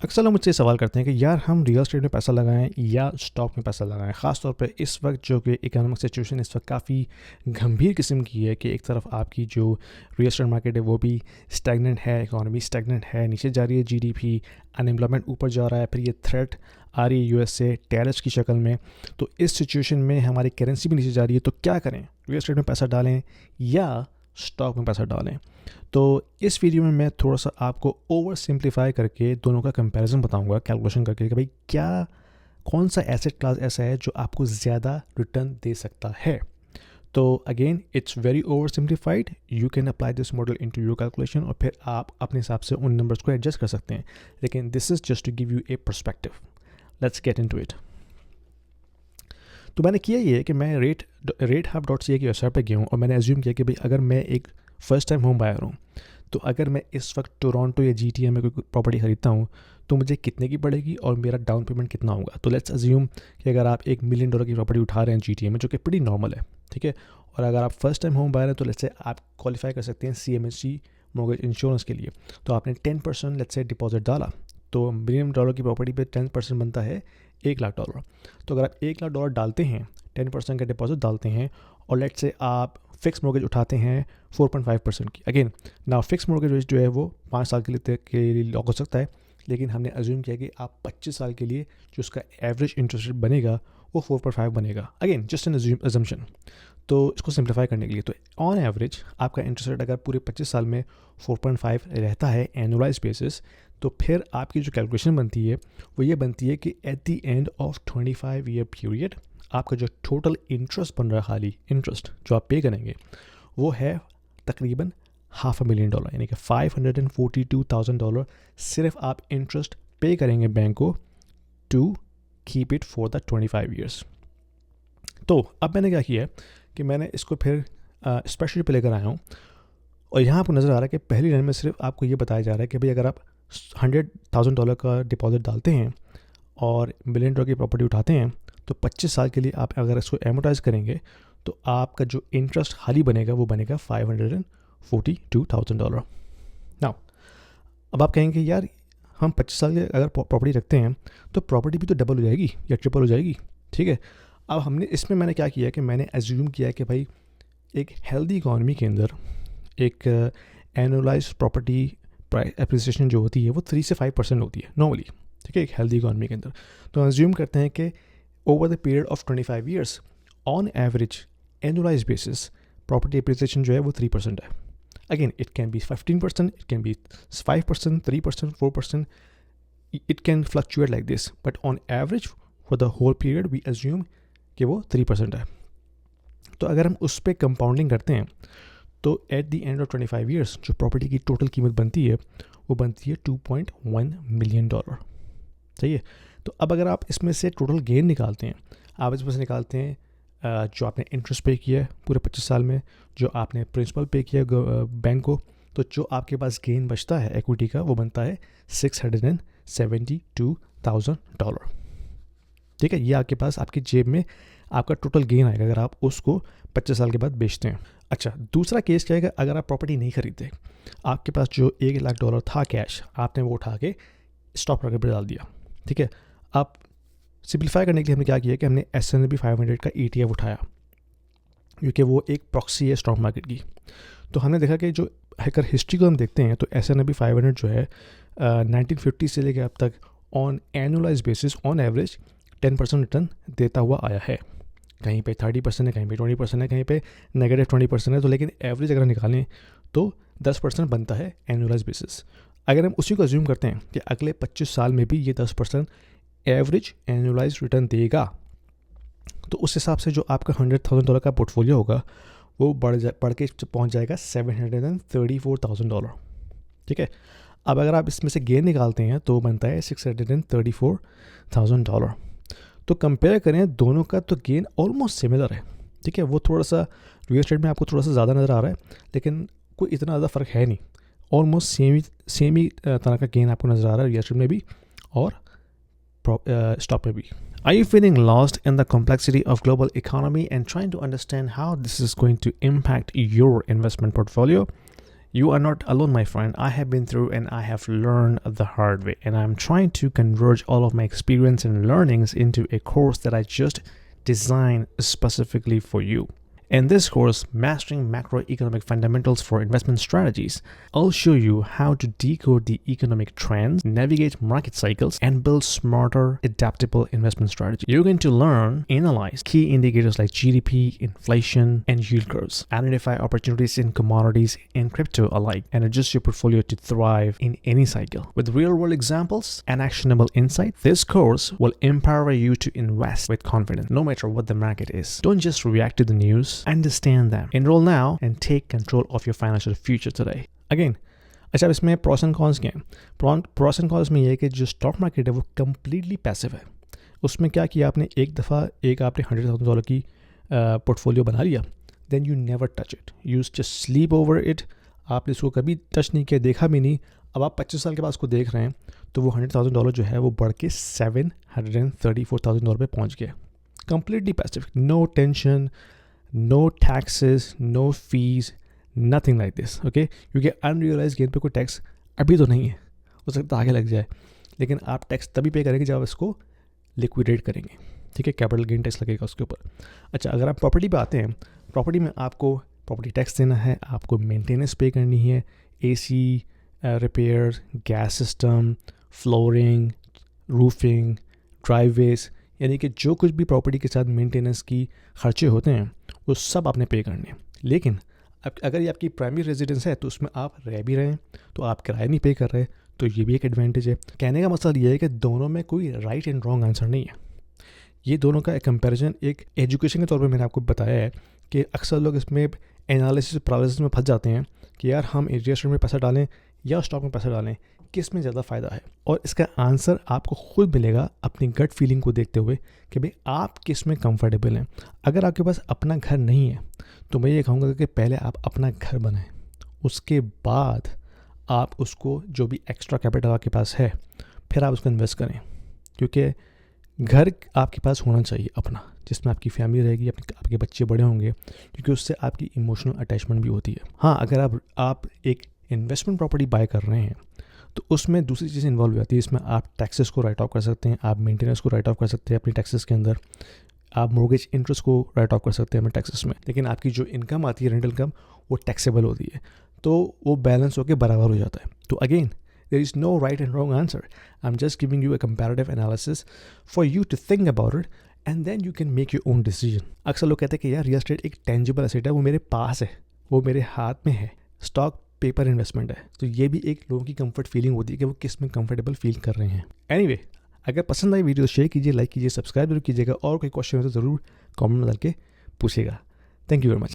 अक्सर लोग मुझसे सवाल करते हैं कि यार हम रियल एस्टेट में पैसा लगाएं या स्टॉक में पैसा लगाएं। ख़ास तौर पे इस वक्त जो कि इकोनॉमिक सिचुएशन इस वक्त काफ़ी गंभीर किस्म की है कि एक तरफ आपकी जो रियल एस्टेट मार्केट है वो भी स्टैगनेंट है, इकोनॉमी स्टैगनेंट है, नीचे जा रही है जीडीपी, अनएम्प्लॉयमेंट ऊपर जा रहा है, फिर ये थ्रेट आ रही है यूएस से टैरिफ्स की शक्ल में। तो इस सिचुएशन में हमारी करेंसी भी नीचे जा रही है, तो क्या करें? रियल एस्टेट में पैसा डालें या स्टॉक में पैसा डालें? तो इस वीडियो में मैं थोड़ा सा आपको ओवर सिंप्लीफाई करके दोनों का कंपैरिजन बताऊंगा, कैलकुलेशन करके कि भाई क्या कौन सा एसेट क्लास ऐसा है जो आपको ज़्यादा रिटर्न दे सकता है। तो again it's very over simplified, you can apply this model into your calculation और फिर आप अपने हिसाब से उन नंबर्स को एडजस्ट कर सकते हैं, लेकिन this is just to give you a perspective. Let's get into it. तो मैंने किया ये है कि मैं RateHub.ca की वेबसाइट पर गया हूँ और मैंने एज्यूम किया कि भाई अगर मैं एक फ़र्स्ट टाइम होम बायर हूँ, तो अगर मैं इस वक्त टोरंटो या GTA में कोई प्रॉपर्टी ख़रीदता हूँ तो मुझे कितने की पड़ेगी और मेरा डाउन पेमेंट कितना होगा। तो लेट्स अज्यूम कि अगर आप $1 मिलियन की प्रॉपर्टी उठा रहे हैं GTA में, जो कि प्रीटी नॉर्मल है, ठीक है, और अगर आप फर्स्ट टाइम होम बायर हैं तो लेट्स से आप क्वालिफाई कर सकते हैं CMHC मॉर्गेज इंश्योरेंस के लिए। तो आपने 10% लेट्स से डिपॉजिट डाला, तो $1 मिलियन की प्रॉपर्टी पे 10% बनता है $1 लाख। तो अगर आप $1 लाख डालते हैं, 10% का डिपॉजिट डालते हैं और लेट्स से आप फिक्स मॉर्गेज उठाते हैं 4.5% की। अगेन ना फिक्स मॉर्गेज जो है वो 5 साल के लिए लॉक हो सकता है, लेकिन हमने अज्यूम किया कि आप 25 साल के लिए जो उसका एवरेज इंटरेस्ट रेट बनेगा वो 4.5 बनेगा। Again just an assumption. तो इसको सिंप्लीफाई करने के लिए, तो ऑन एवरेज आपका इंटरेस्ट रेट अगर पूरे 25 साल में 4.5 रहता है एनुअलाइज बेसिस, तो फिर आपकी जो कैलकुलेशन बनती है वो ये बनती है कि at the end of 25 year period आपका जो टोटल इंटरेस्ट बन रहा है, खाली इंटरेस्ट जो आप पे करेंगे, वो है तकरीबन $500,000, यानी कि $542,000 सिर्फ आप इंटरेस्ट पे करेंगे बैंक को to keep it for the 25 years. तो अब मैंने क्या किया है कि मैंने इसको फिर स्पेशल पे लेकर आया हूँ और यहाँ आपको नज़र आ रहा है कि पहली लाइन में सिर्फ आपको ये बताया जा रहा है कि भाई अगर आप $100,000 का डिपॉजिट डालते हैं और $1 मिलियन की प्रॉपर्टी उठाते हैं तो 25 साल के लिए आप अगर इसको एमोटाइज करेंगे तो आपका जो इंटरेस्ट खाली बनेगा वो बनेगा $542,000। नाउ अब आप कहेंगे यार हम 25 साल के अगर प्रॉपर्टी रखते हैं तो प्रॉपर्टी भी तो डबल हो जाएगी या ट्रिपल हो जाएगी, ठीक है। अब हमने इसमें मैंने क्या किया कि मैंने एज्यूम किया कि भाई एक हेल्दी इकॉनमी के अंदर एक एनुअलाइज प्रॉपर्टी प्राइस एप्रिसिएशन जो होती है वो 3 से 5% होती है नॉर्मली, ठीक है, एक हेल्दी इकॉनमी के अंदर। तो एज्यूम करते हैं कि over the period of 25 years on average annualise basis property appreciation जो है वो 3% है। Again it can be 15%, it can be 5%, 3%, 4%, it can fluctuate like this, but on average for the whole period we assume कि वो 3% है। तो अगर हम उस पर कंपाउंडिंग करते हैं तो at the end of 25 years जो प्रॉपर्टी की टोटल कीमत बनती है वो बनती है $2.1 मिलियन, सही है। तो अब अगर आप इसमें से टोटल गेन निकालते हैं, आप इसमें से निकालते हैं जो आपने इंटरेस्ट पे किया है पूरे 25 साल में, जो आपने प्रिंसिपल पे किया बैंक को, तो जो आपके पास गेन बचता है इक्विटी का वो बनता है $672,000, ठीक है। ये आपके पास आपकी जेब में आपका टोटल गेन आएगा अगर आप उसको 25 साल के बाद बेचते हैं। अच्छा, दूसरा केस क्या है, अगर आप प्रॉपर्टी नहीं खरीदते, आपके पास जो $1 लाख था कैश, आपने वो उठा के स्टॉक मार्केट पर डाल दिया, ठीक है। आप सिंप्लीफाई करने के लिए हमने क्या किया कि हमने S&P 500 का ETF उठाया, क्योंकि वो एक प्रॉक्सी है स्टॉक मार्केट की। तो हमने देखा कि जो अगर हिस्ट्री को हम देखते हैं तो S&P 500 जो है 1950 से लेकर अब तक on annualise basis on average 10% return देता हुआ आया है। कहीं पे 30% है, कहीं पे 20% है, कहीं पे -20% है। तो लेकिन एवरेज अगर निकालें तो 10% बनता है एनुअलाइज बेसिस। अगर हम उसी को अज्यूम करते हैं कि अगले 25 साल में भी ये 10% एवरेज एनुअलाइज रिटर्न देगा, तो उस हिसाब से जो आपका $100,000 का पोर्टफोलियो होगा वो बढ़ के पहुंच जाएगा $734,000, ठीक है। अब अगर आप इसमें से गेन निकालते हैं तो बनता है $634,000। तो कंपेयर करें दोनों का तो गेन ऑलमोस्ट सिमिलर है, ठीक है। वो थोड़ा सा रियल एस्टेट में आपको थोड़ा सा ज़्यादा नज़र आ रहा है, लेकिन कोई इतना ज़्यादा फ़र्क है नहीं। ऑलमोस्ट सेम ही तरह का गेन आपको नज़र आ रहा है रियल एस्टेट में भी और स्टॉक में भी। Are you feeling lost in the complexity of global economy and trying to understand how this is going to impact your investment portfolio? You are not alone, my friend. I have been through and I have learned the hard way. And I'm trying to converge all of my experience and learnings into a course that I just designed specifically for you. In this course, Mastering Macroeconomic Fundamentals for Investment Strategies, I'll show you how to decode the economic trends, navigate market cycles, and build smarter, adaptable investment strategies. You're going to learn, analyze key indicators like GDP, inflation, and yield curves, identify opportunities in commodities and crypto alike, and adjust your portfolio to thrive in any cycle. With real-world examples and actionable insight, this course will empower you to invest with confidence, no matter what the market is. Don't just react to the news. Understand them. Enroll now and take control of your financial future today. Again, अच्छा, इसमें pros and cons क्या हैं? Pros and cons में ये है कि जो stock market है वो कम्प्लीटली पैसिव है. उसमें क्या किया आपने, एक दफ़ा आपने $100,000 की पोर्टफोलियो बना लिया, then you never touch it, you just sleep over it. आपने इसको कभी टच नहीं किया, देखा भी नहीं. अब आप 25 साल के बाद उसको देख रहे हैं तो वो $100,000 जो है वो बढ़ के $734,000 पे पहुँच गया. Completely passive, no tension, no taxes, no fees, nothing like this. Okay, क्योंकि अनरियलाइज गेन पे कोई टैक्स अभी तो नहीं है, हो सकता है आगे लग जाए, लेकिन आप टैक्स तभी पे करेंगे जब आप इसको लिक्विडेट करेंगे. ठीक है, कैपिटल गेन टैक्स लगेगा उसके ऊपर. अच्छा, अगर आप प्रॉपर्टी पे आते हैं, प्रॉपर्टी में आपको प्रॉपर्टी टैक्स देना है, आपको मेंटेनेंस पे करनी है, AC repair, gas system, flooring, roofing, driveways, यानी कि जो कुछ भी प्रॉपर्टी के साथ मेंटेनेंस की खर्चे होते हैं वो सब आपने पे करने हैं. लेकिन अगर ये आपकी प्राइमरी रेजिडेंस है तो उसमें आप रह भी रहे हैं, तो आप किराया नहीं पे कर रहे, तो ये भी एक एडवांटेज है. कहने का मतलब ये है कि दोनों में कोई राइट एंड रॉन्ग आंसर नहीं है. ये दोनों का एक कंपैरिजन एक एजुकेशन के तौर पे मैंने आपको बताया है कि अक्सर लोग इसमें एनालिसिस पैरालिसिस में फंस जाते हैं कि यार हम रियल एस्टेट में पैसा डालें या स्टॉक में पैसा डालें, किस में ज़्यादा फ़ायदा है. और इसका आंसर आपको खुद मिलेगा अपनी गट फीलिंग को देखते हुए कि भाई आप किस में कंफर्टेबल हैं. अगर आपके पास अपना घर नहीं है तो मैं ये कहूँगा कि पहले आप अपना घर बनाएं, उसके बाद आप उसको जो भी एक्स्ट्रा कैपिटल आपके पास है फिर आप उसको इन्वेस्ट करें. क्योंकि घर आपके पास होना चाहिए अपना, जिसमें आपकी फैमिली रहेगी, आपके बच्चे बड़े होंगे, क्योंकि उससे आपकी इमोशनल अटैचमेंट भी होती है. हाँ, अगर आप एक इन्वेस्टमेंट प्रॉपर्टी बाय कर रहे हैं तो उसमें दूसरी चीज़ें इन्वॉल्व हो जाती है. इसमें आप टैक्सेस को राइट ऑफ कर सकते हैं, आप मेंटेनेंस को राइट ऑफ कर सकते हैं अपनी टैक्सेस के अंदर, आप मोर्गेज इंटरेस्ट को राइट ऑफ कर सकते हैं अपने टैक्सेस में. लेकिन आपकी जो इनकम आती है, रेंटल इनकम, वो टैक्सेबल होती है, तो वो बैलेंस होकर बराबर हो जाता है. तो again, there is no right and wrong answer. I'm just giving you a comparative analysis for you to think about it and then you can make your own decision. अक्सर लोग कहते हैं कि यार रियल एस्टेट एक tangible asset है, वो मेरे पास है, वो मेरे हाथ में है. स्टॉक पेपर इन्वेस्टमेंट है. तो ये भी एक लोगों की कंफर्ट फीलिंग होती है कि वो किस में कंफर्टेबल फील कर रहे हैं. एनीवे, अगर पसंद आई वीडियो शेयर कीजिए, लाइक कीजिए, सब्सक्राइब जरूर कीजिएगा, और कोई क्वेश्चन हो तो ज़रूर कमेंट में डाल के पूछिएगा. Thank you very much.